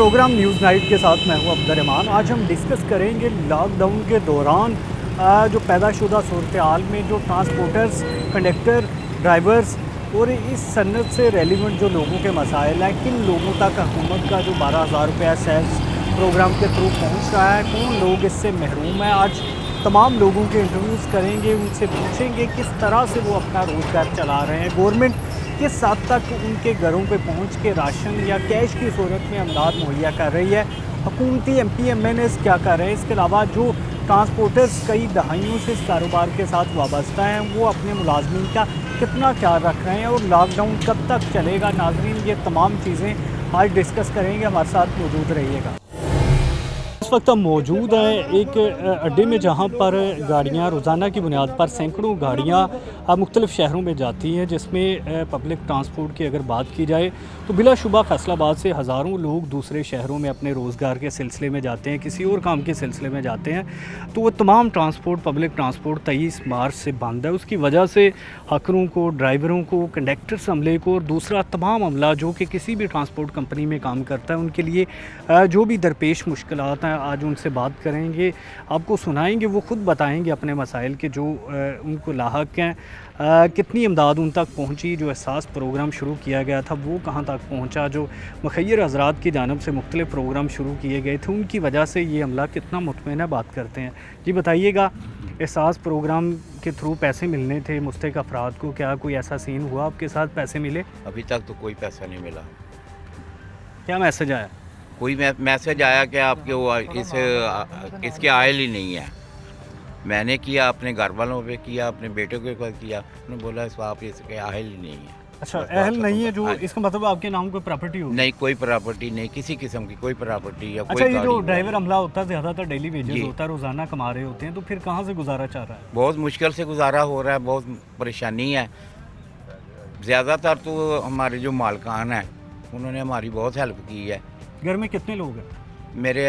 Programme news night के साथ मैं हूं अब्दुर्रहमान। आज हम डिस्कस करेंगे लॉकडाउन के दौरान जो पैदाशुदा सूरत हाल में जो ट्रांसपोर्टर्स, कंडक्टर, ड्राइवर्स और इस सन्नत से रेलिवेंट जो लोगों के मसाइल हैं, किन लोगों तक हुकूमत का जो 12,000 रुपया सेस प्रोग्राम के थ्रू पहुंच रहा है, कौन लोग इससे महरूम हैं। आज तमाम लोगों के इंटरव्यूज़ करेंगे, उनसे पूछेंगे किस तरह से वो अपना रोज़गार चला रहे हैं, गवर्नमेंट किस हद तक उनके घरों पे पहुंच के राशन या कैश की सूरत में अमदाद मुहैया कर रही है, हुकूमती MPMNs क्या कर रहे हैं। इसके अलावा जो ट्रांसपोर्टर्स कई दहाइयों से इस कारोबार के साथ वाबस्ता हैं, वो अपने मुलाजमीन का कितना ख्याल रख रहे हैं और लॉकडाउन कब तक चलेगा। नाज़रीन, ये तमाम चीज़ें आज डिस्कस करेंगे, हमारे साथ मौजूद रहिएगा। इस वक्त हम मौजूद हैं एक अड्डे में जहां पर गाड़ियां रोज़ाना की बुनियाद पर सैकड़ों गाड़ियां मुख्तलिफ़ शहरों में जाती हैं, जिसमें पब्लिक ट्रांसपोर्ट की अगर बात की जाए तो बिलाशुबा फैसलाबाद से हज़ारों लोग दूसरे शहरों में अपने रोज़गार के सिलसिले में जाते हैं, किसी और काम के सिलसिले में जाते हैं। तो वो तमाम ट्रांसपोर्ट, पब्लिक ट्रांसपोर्ट 23 मार्च से बंद है। उसकी वजह से हकरों को, ड्राइवरों को, कंडक्टर्स अमले को और दूसरा तमाम अमला जो कि किसी भी ट्रांसपोर्ट कंपनी में काम करता है, उनके लिए जो भी दरपेश मुश्किलात हैं, आज उनसे बात करेंगे, आपको सुनाएंगे, वो ख़ुद बताएंगे अपने मसाइल के जो उनको लाहक हैं। कितनी इमदाद उन तक पहुंची, जो एहसास प्रोग्राम शुरू किया गया था वो कहां तक पहुंचा, जो मुखय्यर हज़रात की जानिब से मुख्तलिफ़ प्रोग्राम शुरू किए गए थे उनकी वजह से ये अमला कितना मुतमईन है, बात करते हैं। जी बताइएगा, एहसास प्रोग्राम के थ्रू पैसे मिलने थे मुस्तहिक अफराद को, क्या कोई ऐसा सीन हुआ आपके साथ, पैसे मिले? अभी तक तो कोई पैसा नहीं मिला। क्या मैसेज आया? कोई मैसेज आया कि आपके वो इसके आयल ही नहीं है। मैंने किया, अपने घर वालों पे किया, अपने बेटे के ऊपर किया, उन्होंने बोला इस आप इसके आयल ही नहीं है। अच्छा, अहल नहीं है, जो इसका मतलब आपके नाम कोई प्रॉपर्टी हो? नहीं, कोई प्रॉपर्टी नहीं, किसी किस्म की कोई प्रॉपर्टी या अच्छा, कोई ये जो गाड़ी ड्राइवर अमला होता है ज़्यादातर डेली वेजेस होता है, रोज़ाना कमा रहे होते हैं, तो फिर कहाँ से गुजारा चल रहा है? बहुत मुश्किल से गुजारा हो रहा है, बहुत परेशानी है। ज़्यादातर तो हमारे जो मालकान हैं उन्होंने हमारी बहुत हेल्प की है। घर में कितने लोग हैं? मेरे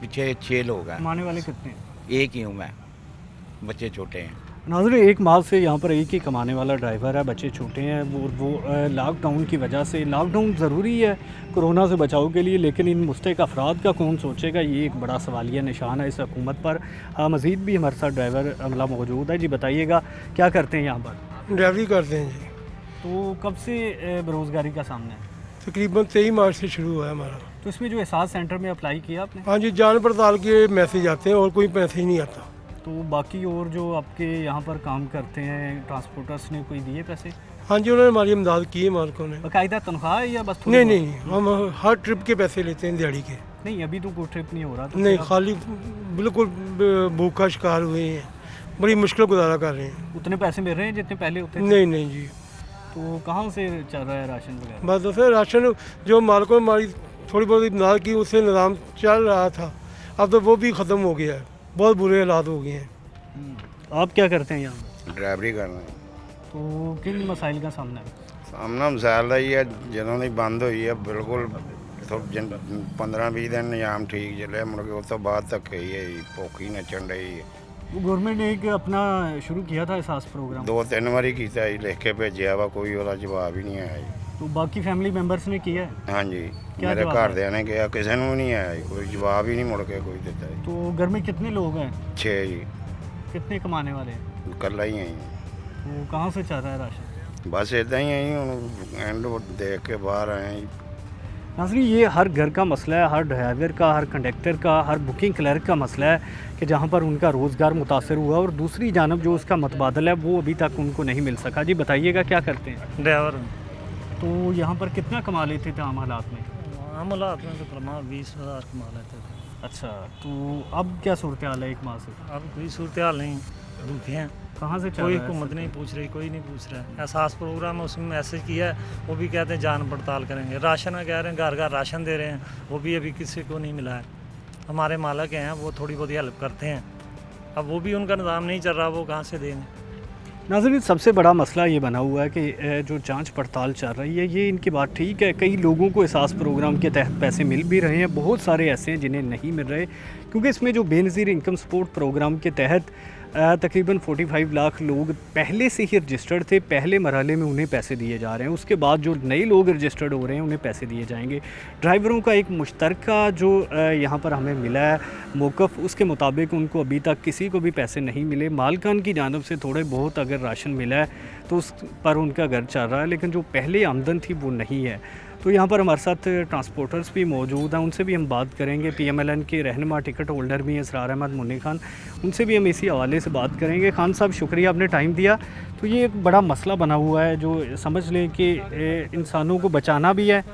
पीछे 6 लोग हैं। कमाने वाले कितने हैं? एक ही हूँ मैं, बच्चे छोटे हैं। नाज़रीन, 1 माह से यहाँ पर एक ही कमाने वाला ड्राइवर है, बच्चे छोटे हैं। वो लॉकडाउन की वजह से, लॉकडाउन ज़रूरी है कोरोना से बचाव के लिए, लेकिन इन मुस्तहिक अफराद का कौन सोचेगा, ये एक बड़ा सवालिया निशान है इस हुकूमत पर। मज़ीद भी हमारे साथ ड्राइवर अमला मौजूद है। जी बताइएगा, क्या करते हैं यहाँ पर? ड्राइवरी करते हैं जी। तो कब से बेरोज़गारी का सामना है? तकरीबन 23 मार्च से शुरू हुआ है हमारा। तो इसमें जो एहसास सेंटर में अप्लाई किया आपने? हाँ जी, जान पड़ताल के मैसेज आते हैं और कोई मैसेज नहीं आता। तो बाकी और जो आपके यहाँ पर काम करते हैं ट्रांसपोर्टर्स ने कोई दिए पैसे? हाँ जी, उन्होंने हमारी इमदाद की है मालकों ने। बाकायदा तनख्वाह है या बस थोड़ी नहीं बहुत? नहीं, हम हर ट्रिप के पैसे लेते हैं दिहाड़ी के। नहीं, अभी तो कोई ट्रिप नहीं हो रहा। तो नहीं, खाली बिल्कुल भूखा शिकार हुए हैं, बड़ी मुश्किल गुजारा कर रहे हैं। उतने पैसे मिल रहे हैं जितने पहले होते थे? नहीं नहीं जी, तो कहाँ से चल रहा है राशन वगैरह? बस दोस्तों, राशन जो मालकों ने हमारी थोड़ी बहुत इमदाद की उससे निज़ाम चल रहा था, अब तो वो भी ख़त्म हो गया है। बहुत बुरे हालात हो गए हैं। आप क्या करते हैं यहाँ? ड्राइवरी करना। तो किन मसाइल का सामना है? सामना मसाइल ही है, ਜਦੋਂ ਦੀ ਬੰਦ ਹੋਈ ਹੈ ਬਿਲਕੁਲ 15-20 ਦਿਨ ਨਿਜ਼ਾਮ ਠੀਕ ਚੱਲਿਆ, ਮੁੜ ਕੇ ਉਸ ਤੋਂ ਬਾਅਦ ਧੱਕੇ ਹੀ ਹੈ ਜੀ, ਭੁੱਖ ਹੀ ਨੱਚਣ ਡਈ ਹੈ। वो गवर्नमेंट ने एक अपना शुरू किया था एहसास प्रोग्राम, 2-3 ਵਾਰੀ ਕੀਤਾ ਜੀ, ਲਿਖ ਕੇ ਭੇਜਿਆ ਵਾ, ਕੋਈ ਉਹਦਾ ਜਵਾਬ ਹੀ ਨਹੀਂ ਆਇਆ ਜੀ। तो बाकी फैमिली मेम्बर्स ने किया है? ਹਾਂਜੀ, ਕਿਆ ਮੇਰੇ ਜਵਾਬ ਘਰਦਿਆਂ ਨੇ ਕਿਹਾ, ਕਿਸੇ ਨੂੰ ਵੀ ਨਹੀਂ ਆਇਆ ਜੀ, ਕੋਈ ਜਵਾਬ ਹੀ ਨਹੀਂ ਮੁੜ ਕੇ ਕੋਈ ਦਿੱਤਾ ਜੀ। तो घर में कितने लोग हैं, 6 ਜੀ, कितने कमाने वाले हैं? ਇਕੱਲਾ ਹੀ ਆਈ। तो कहाँ से चल रहा है राशन? ਬਸ ਇਦਾਂ ਹੀ ਆਈ, ਹੁਣ ਐਂਡ ਦੇਖ ਕੇ ਬਾਹਰ ਆਏ ਜੀ। नाज़रीन, ये हर घर का मसला है, हर ड्राइवर का, हर कंडक्टर का, हर बुकिंग क्लर्क का मसला है कि जहाँ पर उनका रोज़गार मुतासर हुआ और दूसरी जानब जो उसका मतबादल है वो अभी तक उनको नहीं मिल सका। जी बताइएगा, क्या करते हैं? ड्राइवर। तो यहाँ पर कितना कमा लेते थे आम हालात में? आम हालात में तो कमा 20,000 कमा लेते थे। अच्छा, तो अब क्या सूरत हाल है 1 माह से? अब कोई सूरत हाल नहीं, भूखे हैं। कहाँ से चल कोई रहा है? हुकूमत नहीं पूछ रही, कोई नहीं पूछ रहा है। एहसास प्रोग्राम है, उसमें मैसेज किया है, वो भी कहते हैं जान पड़ताल करेंगे। राशन का कह रहे हैं, घर घर राशन दे रहे हैं, वो भी अभी किसी को नहीं मिला है। हमारे मालक हैं, वो थोड़ी बहुत हेल्प करते हैं, अब वो भी उनका निज़ाम नहीं चल रहा, वो कहाँ से देंगे। नाज़रीन, सबसे बड़ा मसला ये बना हुआ है कि जो जांच पड़ताल चल रही है, ये इनकी बात ठीक है, कई लोगों को एहसास प्रोग्राम के तहत पैसे मिल भी रहे हैं, बहुत सारे ऐसे हैं जिन्हें नहीं मिल रहे, क्योंकि इसमें जो बेनज़ीर इनकम सपोर्ट प्रोग्राम के तहत तकरीबन 45 लाख लोग पहले से ही रजिस्टर्ड थे, पहले मरहले में उन्हें पैसे दिए जा रहे हैं, उसके बाद जो नए लोग रजिस्टर्ड हो रहे हैं उन्हें पैसे दिए जाएंगे। ड्राइवरों का एक मुश्तरका जो यहाँ पर हमें मिला है मौक़िफ़, उसके मुताबिक उनको अभी तक किसी को भी पैसे नहीं मिले। मालकान की जानब से थोड़े बहुत अगर राशन मिला है तो उस पर उनका घर चल रहा है, लेकिन जो पहले आमदन थी वो नहीं है। तो यहाँ पर हमारे साथ ट्रांसपोर्टर्स भी मौजूद हैं, उनसे भी हम बात करेंगे। PMLN के रहनुमा टिकट होल्डर भी हैं इसरार अहमद मुन्नी खान, उनसे भी हम इसी हवाले से बात करेंगे। खान साहब, शुक्रिया आपने टाइम दिया। तो ये एक बड़ा मसला बना हुआ है जो समझ लें कि इंसानों को बचाना भी है।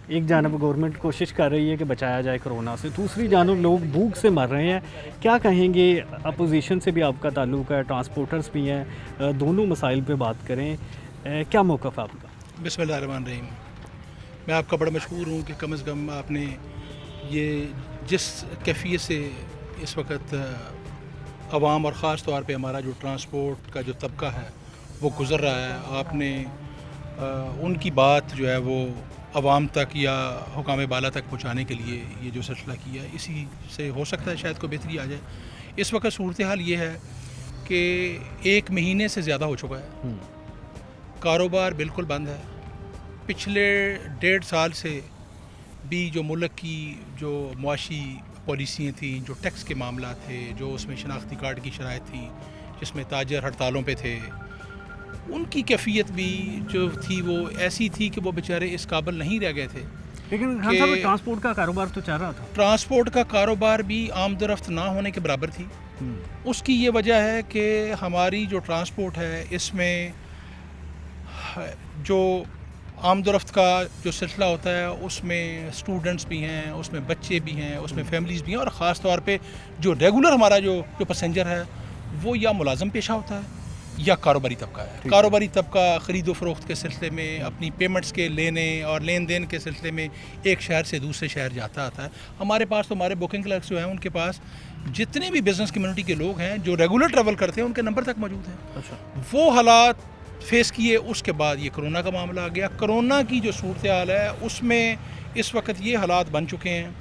एक जानब गवर्नमेंट कोशिश कर रही है कि बचाया जाए कोरोना से, दूसरी जानब लोग भूख से मर रहे हैं। क्या कहेंगे? अपोजिशन से भी आपका ताल्लुक़ है, ट्रांसपोर्टर्स भी हैं, दोनों मसाइल पे बात करें, क्या मौक़िफ़ है आपका? बिस्मिल्लाहिर्रहमानिर्रहीम। मैं आपका बड़ा मशहूर हूँ कि कम से कम आपने ये जिस कैफियत से इस वक्त आवाम और ख़ास तौर पे हमारा जो ट्रांसपोर्ट का जो तबका है वो गुज़र रहा है, आपने उनकी बात जो है वो आवाम तक या हुकाम बाला तक पहुँचाने के लिए ये जो सिलसिला किया, इसी से हो सकता है शायद कोई बेहतरी आ जाए। इस वक्त सूरत हाल ये है कि 1 महीने से ज़्यादा हो चुका है, कारोबार बिल्कुल बंद है। पिछले 1.5 साल से भी जो मुल्क की जो मुआशी पॉलिसियाँ थी, जो टैक्स के मामला थे, जो उसमें शनाख्ती कार्ड की शराइत थी, जिसमें ताजर हड़तालों पे थे, उनकी कैफियत भी जो थी वो ऐसी थी कि वो बेचारे इस काबिल नहीं रह गए थे। लेकिन खान साहब, ट्रांसपोर्ट का कारोबार तो चल रहा था। ट्रांसपोर्ट का कारोबार भी आमदरफ्त ना होने के बराबर थी। उसकी ये वजह है कि हमारी जो ट्रांसपोर्ट है इसमें जो आमदरफ्त का जो सिलसिला होता है उसमें स्टूडेंट्स भी हैं, उसमें बच्चे भी हैं, उसमें फैमिलीज़ भी हैं, और ख़ास तौर पे जो रेगुलर हमारा जो पैसेंजर है वो या मुलाजम पेशा होता है या कारोबारी तबका है। कारोबारी तबका ख़रीदो फ़रोख्त के सिलसिले में, अपनी पेमेंट्स के लेने और लेन देन के सिलसिले में एक शहर से दूसरे शहर जाता आता है। हमारे पास तो हमारे बुकिंग क्लर्क्स जो हैं उनके पास जितने भी बिज़नेस कम्युनिटी के लोग हैं जो रेगुलर ट्रैवल करते हैं उनके नंबर तक मौजूद हैं। अच्छा। वो वो हालात फेस किए, उसके बाद ये कोरोना का मामला आ गया। कोरोना की जो सूरत हाल है उसमें इस वक्त ये हालात बन चुके हैं,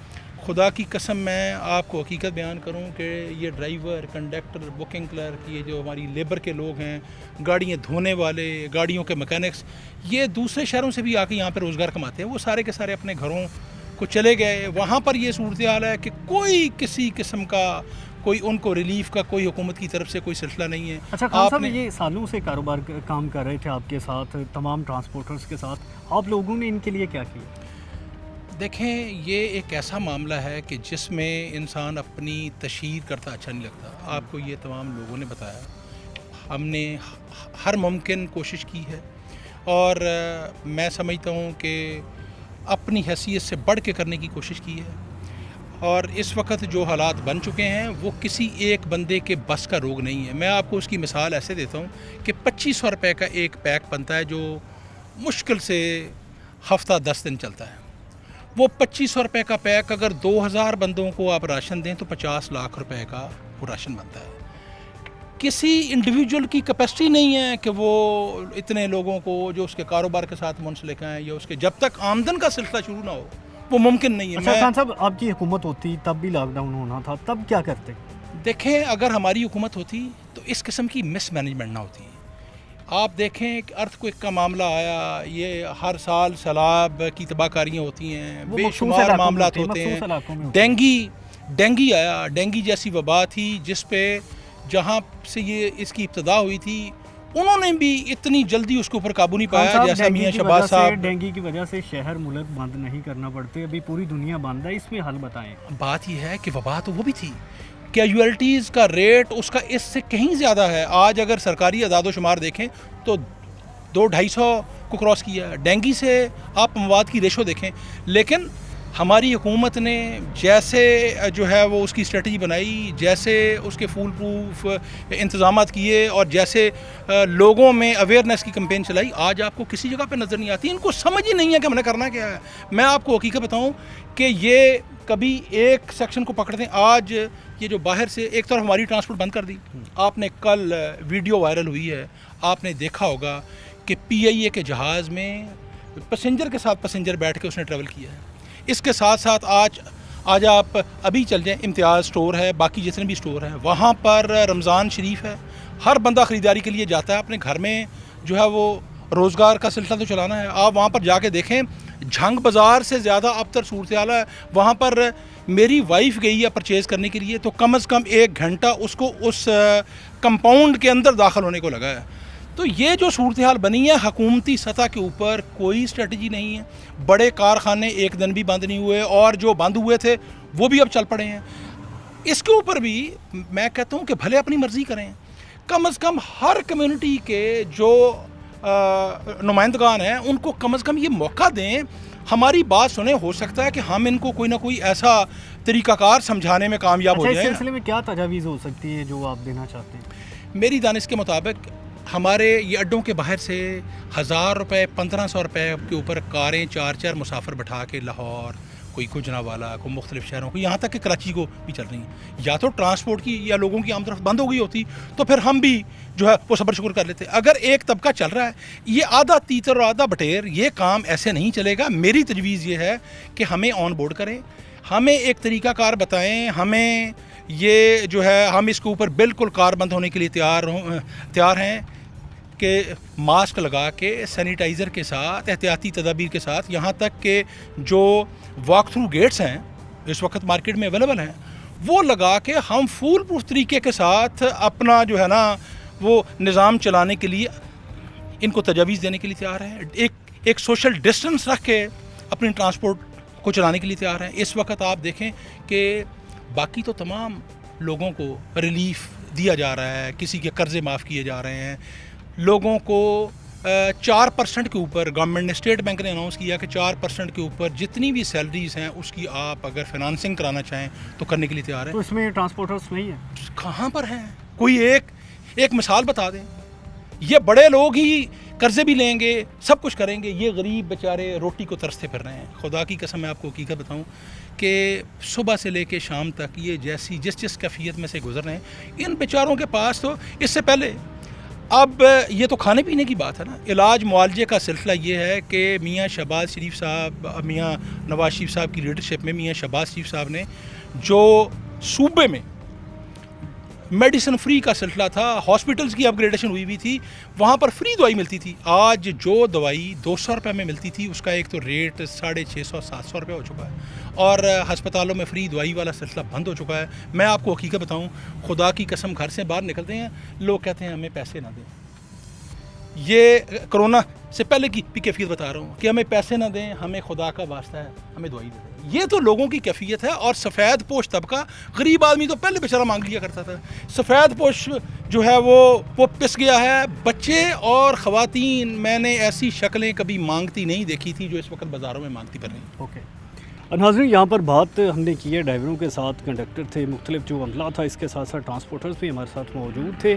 खुदा की कसम मैं आपको हकीकत बयान करूं कि ये ड्राइवर, कंडक्टर, बुकिंग क्लर्क, ये जो हमारी लेबर के लोग हैं, गाड़ियाँ धोने वाले, गाड़ियों के मैकेनिक्स, ये दूसरे शहरों से भी आके यहाँ पर रोज़गार कमाते हैं। वो सारे के सारे अपने घरों को चले गए। वहाँ पर ये सूरत हाल है कि कोई किसी किस्म का कोई उनको रिलीफ का कोई हुकूमत की तरफ से कोई सिलसिला नहीं है। अच्छा खान साहब, ये सालों से कारोबार काम कर रहे थे आपके साथ, तमाम ट्रांसपोर्टर्स के साथ, आप लोगों ने इनके लिए क्या किया? देखें, ये एक ऐसा मामला है कि जिसमें इंसान अपनी तशहीर करता अच्छा नहीं लगता। आपको ये तमाम लोगों ने बताया, हमने हर मुमकिन कोशिश की है और मैं समझता हूँ कि अपनी हैसियत से बढ़ के करने की कोशिश की है। और इस वक्त जो हालात बन चुके हैं वो किसी एक बंदे के बस का रोग नहीं है। मैं आपको उसकी मिसाल ऐसे देता हूँ कि 2500 रुपये का एक पैक बनता है जो मुश्किल से हफ्ता 10 दिन चलता है। वो 2500 रुपये का पैक अगर 2000 बंदों को आप राशन दें तो 50 लाख रुपए का वो राशन बनता है। किसी इंडिविजुअल की कैपेसिटी नहीं है कि वो इतने लोगों को जो उसके कारोबार के साथ मुंसलिक हैं या उसके जब तक आमदन का सिलसिला शुरू ना हो वो मुमकिन नहीं है। अच्छा खान साहब, आपकी हुकूमत होती तब भी लॉकडाउन होना था, तब क्या करते? देखें, अगर हमारी हुकूमत होती तो इस किस्म की मिस मैनेजमेंट ना होती। आप देखें कि अर्थक्वेक का मामला आया, ये हर साल सैलाब की तबाहकारियाँ होती हैं, बेशुमार मामला होते हैं। डेंगी आया, डेंगी जैसी वबा थी जिस पे जहाँ से ये इसकी इब्तदा हुई थी उन्होंने भी इतनी जल्दी उसके ऊपर काबू नहीं पाया जैसा मियां शहबाज साहब। डेंगी की वजह से शहर मुल्क बंद नहीं करना पड़ते, अभी पूरी दुनिया बंद है, इसमें हल बताएं। बात यह है कि वबा तो वो भी थी, कैजुअलिटीज़ का रेट उसका इससे कहीं ज़्यादा है। आज अगर सरकारी अदाद-ओ-शुमार देखें तो 200-250 को क्रॉस किया है। डेंगी से आप मवाद की रेशो देखें, लेकिन हमारी हुकूमत ने जैसे जो है वो उसकी स्ट्रेटजी बनाई, जैसे उसके फूल प्रूफ इंतज़ामात किए और जैसे लोगों में अवेयरनेस की कैंपेन चलाई, आज आपको किसी जगह पे नज़र नहीं आती। इनको समझ ही नहीं है कि हमने करना क्या है। मैं आपको हकीकत बताऊं कि ये कभी एक सेक्शन को पकड़ते हैं। आज ये जो बाहर से एक तरफ हमारी ट्रांसपोर्ट बंद कर दी, आपने कल वीडियो वायरल हुई है, आपने देखा होगा कि PIA के जहाज़ में पैसेंजर के साथ पैसेंजर बैठ के उसने ट्रैवल किया है। इसके साथ साथ आज आप अभी चल जाएं, इम्तियाज़ स्टोर है, बाकी जितने भी स्टोर हैं, वहाँ पर रमज़ान शरीफ है, हर बंदा ख़रीदारी के लिए जाता है, अपने घर में जो है वो रोज़गार का सिलसिला तो चलाना है। आप वहाँ पर जाके देखें, झंग बाज़ार से ज़्यादा अबतर सूरत हाल है। वहाँ पर मेरी वाइफ गई है परचेज़ करने के लिए, तो कम से कम 1 घंटा उसको उस कंपाउंड के अंदर दाखिल होने को लगा है। तो ये जो सूरत हाल बनी है, हुकूमती सतह के ऊपर कोई स्ट्रेटजी नहीं है। बड़े कारखाने एक दिन भी बंद नहीं हुए, और जो बंद हुए थे वो भी अब चल पड़े हैं। इसके ऊपर भी मैं कहता हूँ कि भले अपनी मर्ज़ी करें, कम से कम हर कम्युनिटी के जो नुमाइंदगान हैं उनको कम से कम ये मौका दें, हमारी बात सुने। हो सकता है कि हम इनको कोई ना कोई ऐसा तरीक़ाकार समझाने में कामयाब हो इस जाएं। सिलसिले में क्या तजावीज़ हो सकती है जो आप देना चाहते हैं? मेरी दानिश के मुताबिक हमारे ये अड्डों के बाहर से 1000 रुपये 1500 रुपये के ऊपर कारें 4-4 मुसाफिर बैठा के लाहौर, कोई गुजरांवाला, कोई मुख्तलिफ शहरों को, यहाँ तक कि कराची को भी चल रही हैं। या तो ट्रांसपोर्ट की या लोगों की आमद बंद हो गई होती तो फिर हम भी जो है वो सब्र शुक्र कर लेते। अगर एक तबका चल रहा है, ये आधा तीतर और आधा बटेर, ये काम ऐसे नहीं चलेगा। मेरी तजवीज़ ये है कि हमें ऑन बोर्ड करें, हमें एक तरीक़ाकार बताएं, हमें ये जो है हम इसके ऊपर बिल्कुल कारबंद होने के लिए तैयार हैं कि मास्क लगा के, सैनिटाइज़र के साथ, एहतियाती तदाबीर के साथ, यहाँ तक कि जो वॉक थ्रू गेट्स हैं इस वक्त मार्केट में अवेलेबल हैं, वो लगा के हम फूल प्रूफ तरीके के साथ अपना जो है ना वो निज़ाम चलाने के लिए इनको तजावीज़ देने के लिए तैयार हैं। एक सोशल डिस्टेंस रख के अपनी ट्रांसपोर्ट को चलाने के लिए तैयार हैं। इस वक्त आप देखें कि बाकी तो तमाम लोगों को रिलीफ दिया जा रहा है, किसी के कर्ज़े माफ़ किए जा रहे हैं, लोगों को 4% के ऊपर गवर्नमेंट ने, स्टेट बैंक ने अनाउंस किया कि 4% के ऊपर जितनी भी सैलरीज़ हैं उसकी आप अगर फाइनेंसिंग कराना चाहें तो करने के लिए तैयार है। तो इसमें ट्रांसपोर्टर्स नहीं है? कहाँ पर हैं? कोई एक मिसाल बता दें। ये बड़े लोग ही कर्ज़े भी लेंगे, सब कुछ करेंगे, ये गरीब बेचारे रोटी को तरसते फिर रहे हैं। खुदा की कसम मैं आपको हकीकत बताऊं कि सुबह से लेके शाम तक ये जिस कैफियत में से गुजर रहे हैं, इन बेचारों के पास तो इससे पहले, अब ये तो खाने पीने की बात है ना, इलाज मुआलजे का सिलसिला ये है कि मियाँ शहबाज शरीफ साहब, मियाँ नवाज शरीफ साहब की लीडरशिप में मियाँ शहबाज शरीफ साहब ने जो सूबे में मेडिसिन फ्री का सिलसिला था, हॉस्पिटल्स की अपग्रेडेशन हुई थी, वहाँ पर फ्री दवाई मिलती थी। आज जो दवाई 200 रुपये में मिलती थी उसका एक तो रेट 650-700 रुपये हो चुका है, और हस्पतालों में फ्री दवाई वाला सिलसिला बंद हो चुका है। मैं आपको हकीकत बताऊँ, खुदा की कसम, घर से बाहर निकलते हैं लोग कहते हैं हमें पैसे ना दें। ये कोरोना से पहले की भी कैफियत बता रहा हूँ कि हमें पैसे ना दें, हमें खुदा का वास्ता है हमें दवाई दे दें। ये तो लोगों की कैफियत है। और सफ़ेद पोश तबका, गरीब आदमी तो पहले बेचारा मांग लिया करता था, सफ़ेद पोश जो है वो पिस गया है। बच्चे और ख़वातीन, मैंने ऐसी शक्लें कभी मांगती नहीं देखी थी जो इस वक्त बाज़ारों में मांगती फिर रही। ओके। नाज़रीन, यहाँ पर बात हमने की है, ड्राइवरों के साथ कंडक्टर थे, मुख्तलिफ जो अमला था, इसके साथ साथ ट्रांसपोर्टर्स भी हमारे साथ मौजूद थे।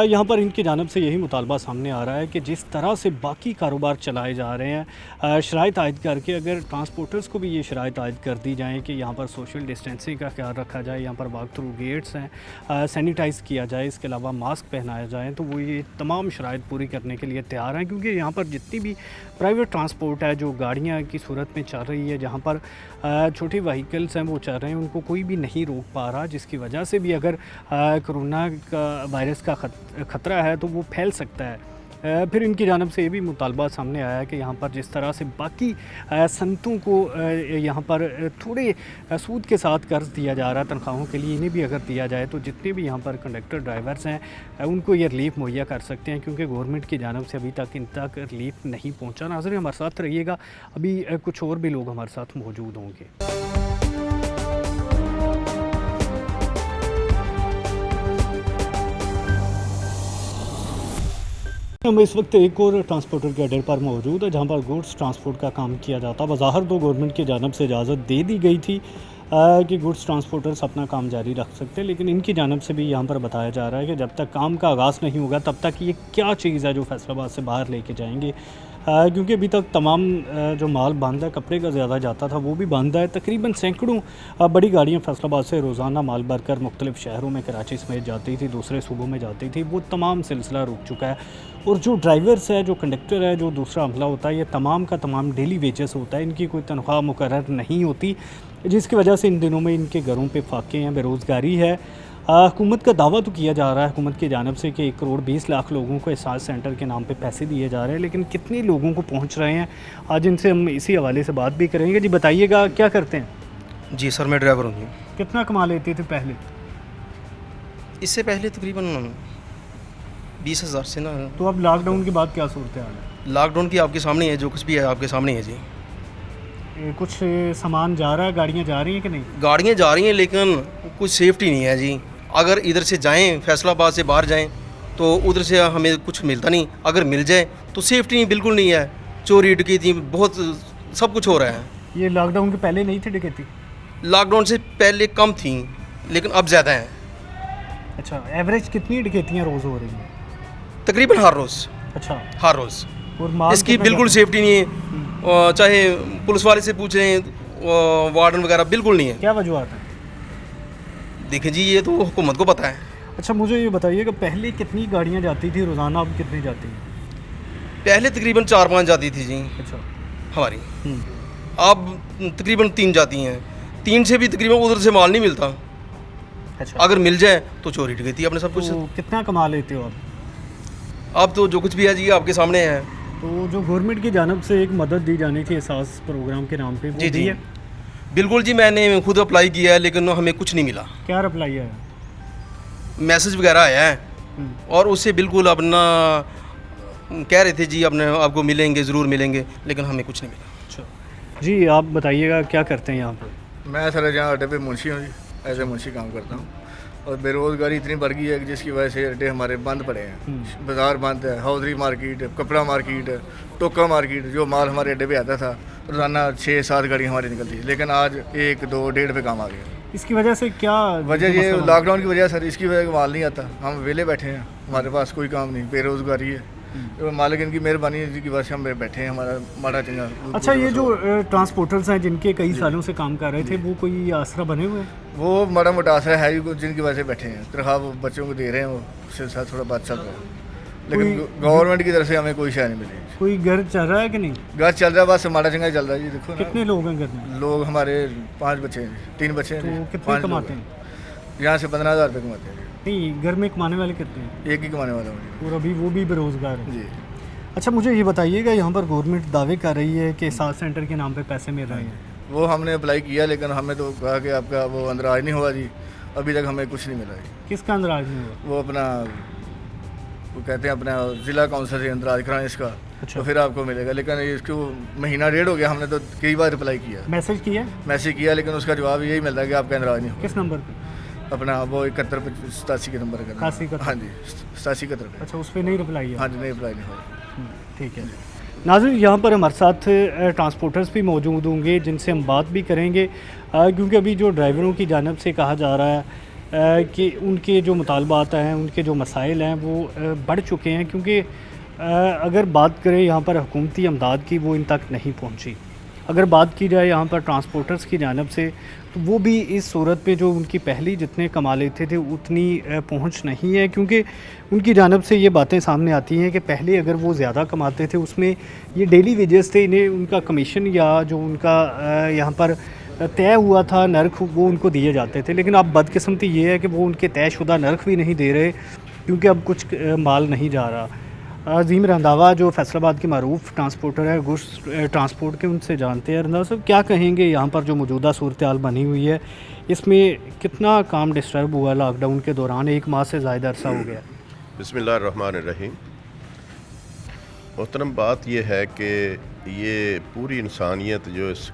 यहाँ पर इनकी जानिब से यही मुतालबा सामने आ रहा है कि जिस तरह से बाकी कारोबार चलाए जा रहे हैं, शराइत आयद करके, अगर ट्रांसपोर्टर्स को भी ये शराइत आयद कर दी जाएँ कि यहाँ पर सोशल डिस्टेंसिंग का ख्याल रखा जाए, यहाँ पर वॉक थ्रू गेट्स हैं, सैनिटाइज़ किया जाए, इसके अलावा मास्क पहनाया जाए, तो वो ये तमाम शराइत पूरी करने के लिए तैयार हैं। क्योंकि यहाँ पर जितनी भी प्राइवेट ट्रांसपोर्ट है जो गाड़ियाँ की सूरत में चल रही है, जहाँ पर छोटे व्हीकल्स हैं वो चल रहे हैं, उनको कोई भी नहीं रोक पा रहा, जिसकी वजह से भी अगर कोरोना का वायरस का ख़तरा है तो वो फैल सकता है। फिर इनकी जानिब से ये भी मुतालबा सामने आया है कि यहाँ पर जिस तरह से बाकी संतों को यहाँ पर थोड़े सूद के साथ कर्ज दिया जा रहा है तनख्वाहों के लिए, इन्हें भी अगर दिया जाए तो जितने भी यहाँ पर कंडक्टर ड्राइवर्स हैं उनको ये रिलीफ मुहैया कर सकते हैं, क्योंकि गवर्नमेंट की जानिब से अभी तक इन तक रिलीफ नहीं पहुँचा। नाज़रीन, हमारे साथ रहिएगा, अभी कुछ और भी लोग हमारे साथ मौजूद होंगे। हम इस वक्त एक और ट्रांसपोर्टर के अड्डे पर मौजूद है, जहां पर गुड्स ट्रांसपोर्ट का काम किया जाता है। बज़ाहिर तो गवर्नमेंट की जानिब से इजाज़त दे दी गई थी कि गुड्स ट्रांसपोर्टर्स अपना काम जारी रख सकते हैं, लेकिन इनकी जानिब से भी यहाँ पर बताया जा रहा है कि जब तक काम का आगाज़ नहीं होगा तब तक ये क्या चीज़ है जो फैसलाबाद से बाहर लेके जाएंगे, क्योंकि अभी तक तमाम जो माल बंद है, कपड़े का ज़्यादा जाता था वो भी बंद है। तकरीबन सैकड़ों बड़ी गाड़ियाँ फैसलाबाद से रोज़ाना माल भरकर मुख्तलिफ़ शहरों में कराची समेत जाती थी, दूसरे सूबों में जाती थी, वो तमाम सिलसिला रुक चुका है। और जो ड्राइवर्स है, जो कंडक्टर है, जो दूसरा अमला होता है, ये तमाम का तमाम डेली वेजेस होता है, इनकी कोई तनख्वाह मुकर्रर नहीं होती, जिसकी वजह से इन दिनों में इनके घरों पे फाके हैं, बेरोज़गारी है। हुकूमत का दावा तो किया जा रहा है हुकूमत की जानिब से कि 1 करोड़ 20 लाख लोगों को एहसास सेंटर के नाम पे पैसे दिए जा रहे हैं, लेकिन कितने लोगों को पहुंच रहे हैं, आज इनसे हम इसी हवाले से बात भी करेंगे। जी बताइएगा, क्या करते हैं? जी सर, मैं ड्राइवर हूँ जी। कितना कमा लेते थे पहले? इससे पहले तकरीबन 20,000 से ना। तो अब लॉकडाउन के बाद क्या सूरत हाल है? लॉकडाउन की आपके सामने है, जो कुछ भी है आपके सामने है जी। कुछ सामान जा रहा है, गाड़ियाँ जा रही हैं कि नहीं? गाड़ियाँ जा रही हैं लेकिन कुछ सेफ्टी नहीं है जी। अगर इधर से जाएं, फैसलाबाद से बाहर जाएं तो उधर से हमें कुछ मिलता नहीं, अगर मिल जाए तो सेफ्टी नहीं, बिल्कुल नहीं है। चोरी डकैती बहुत सब कुछ हो रहा है। ये लॉकडाउन के पहले नहीं थी डकैती? लॉकडाउन से पहले कम थी लेकिन अब ज़्यादा है। अच्छा, एवरेज कितनी डकैतियाँ रोज़ हो रही हैं? तकरीबन हर रोज़। अच्छा, हर रोज़ और माल इसकी कितना बिल्कुल जाता है? सेफ्टी नहीं है। चाहे पुलिस वाले से पूछ रहे हैं, वार्डन वगैरह बिल्कुल नहीं है। क्या वजूहत है? देखें जी, ये तो हुकूमत को पता है। अच्छा, मुझे ये बताइए कि पहले कितनी गाड़ियाँ जाती थी रोज़ाना, अब कितनी जाती हैं? पहले तकरीबन 4-5 जाती थी जी अच्छा। हमारी, अब तकरीबन 3 जाती हैं। 3 से भी तकरीबन उधर से माल नहीं मिलता। अच्छा, अगर मिल जाए तो चोरी डकैती अपने सब कुछ। तो कितना कमा लेते हो आप? अब तो जो कुछ भी है जी आपके सामने है। तो जो गवर्नमेंट की जानब से एक मदद दी जानी थी एहसास प्रोग्राम के नाम पे, वो जी दी जी है? बिल्कुल जी, मैंने खुद अप्लाई किया है लेकिन हमें कुछ नहीं मिला। क्या रिप्लाई है? मैसेज वगैरह आया है और उससे बिल्कुल अपना कह रहे थे जी अपने आपको मिलेंगे, ज़रूर मिलेंगे, लेकिन हमें कुछ नहीं मिला। अच्छा जी, आप बताइएगा क्या करते हैं यहाँ पर? मैं सर जहाँ अड्डे पे मुंशी हूँ जी, ऐसे मुंशी काम करता हूँ। और बेरोज़गारी इतनी बढ़ गई है कि जिसकी वजह से अड्डे हमारे बंद पड़े हैं। बाज़ार बंद है, हौजरी मार्केट, कपड़ा मार्केट, टोका मार्केट, जो माल हमारे अड्डे पे आता था रोज़ाना 6-7 गाड़ी हमारी निकलती, लेकिन आज 1, 2, 1.5 पे काम आ गया। इसकी वजह से क्या वजह ये मसला बना? लॉकडाउन की वजह सर, इसकी वजह से माल नहीं आता, हम वेले बैठे हैं, हमारे पास कोई काम नहीं, बेरोज़गारी है। तो मालिक इनकी मेहरबानी है की वजह से हम बैठे हैं, हमारा माड़ा चंगा। अच्छा, ये जो ट्रांसपोर्टर्स हैं जिनके कई सालों से काम कर रहे थे, वो कोई आसरा बने हुए हैं? वो माड़ा मोटा आसरा है ही, जिनकी वजह से बैठे हैं। तनख्वाह वो बच्चों को दे रहे हैं, वो उससे साथ थोड़ा बात चल रहा है, लेकिन गवर्नमेंट की तरफ से हमें कोई शय नहीं मिली। कोई घर चल रहा है कि नहीं? घर चल रहा है, बस माड़ा चंगा चल रहा है जी। देखो ना, कितने लोग हैं घर में? लोग हमारे 5 बच्चे हैं, 3 बच्चे हैं। तो जी, कितने 5 कमाते लोग हैं? यहाँ से 15,000 रुपये कमाते हैं नहीं, घर में कमाने वाले कितने हैं? जी। एक ही कमाने वाला हूँ जी। और अभी वो भी बेरोज़गार है? जी। अच्छा, मुझे ये बताइएगा, यहाँ पर गवर्नमेंट दावे कर रही है कि एहसास सेंटर के नाम पे पैसे मिल रहे हैं। वो हमने अप्लाई किया, लेकिन हमें तो कहा कि आपका वो अंदराज नहीं हुआ जी, अभी तक हमें कुछ नहीं मिला जी। किसका अंदराज नहीं हुआ? वो अपना वो कहते हैं अपना ज़िला काउंसिल से अंदराज कराएं इसका। अच्छा। तो फिर आपको मिलेगा, लेकिन इसको महीना 1.5 हो गया, हमने तो कई बार अप्लाई किया, मैसेज किया है? मैसेज किया, लेकिन उसका जवाब यही मिलता है कि आपका अंदराज नहीं हुआ। किस नंबर पे? अपना वो 7187 के नंबर का। 87 हाँ जी, 87 पे। अच्छा, उस पर नहीं रिप्लाई है? हाँ जी, नहीं अप्लाई नहीं हुआ। ठीक है। नाज़रीन, यहाँ पर हमारे साथ ट्रांसपोर्टर्स भी मौजूद होंगे जिनसे हम बात भी करेंगे, क्योंकि अभी जो ड्राइवरों की जानिब से कहा जा रहा है कि उनके जो मुतालबात हैं, उनके जो मसाइल हैं वो बढ़ चुके हैं, क्योंकि अगर बात करें यहाँ पर हुकूमती अमदाद की, वो इन तक नहीं पहुँची। अगर बात की जाए यहाँ पर ट्रांसपोर्टर्स की जानिब से, तो वो भी इस सूरत पे जो उनकी पहली जितने कमा लेते थे उतनी पहुँच नहीं है, क्योंकि उनकी जानिब से ये बातें सामने आती हैं कि पहले अगर वो ज़्यादा कमाते थे, उसमें ये डेली वेजेस थे, इन्हें उनका कमीशन या जो उनका यहाँ पर तय हुआ था नर्ख, वो उनको दिए जाते थे। लेकिन अब बदकिस्मती ये है कि वो उनके तयशुदा नर्ख भी नहीं दे रहे, क्योंकि अब कुछ माल नहीं जा रहा। अज़ीम रंधावा जो फैसलाबाद के मारूफ ट्रांसपोर्टर है, गुड्स ट्रांसपोर्ट के, उनसे जानते हैं। रंधावा साहब, क्या कहेंगे यहाँ पर जो मौजूदा सूरत हाल बनी हुई है, इसमें कितना काम डिस्टर्ब हुआ लॉकडाउन के दौरान? 1 माह से ज़्यादा अरसा हो गया। बिस्मिल्लाहिर्रहमानिर्रहीम। मोहतरम, बात यह है कि ये पूरी इंसानियत जो इस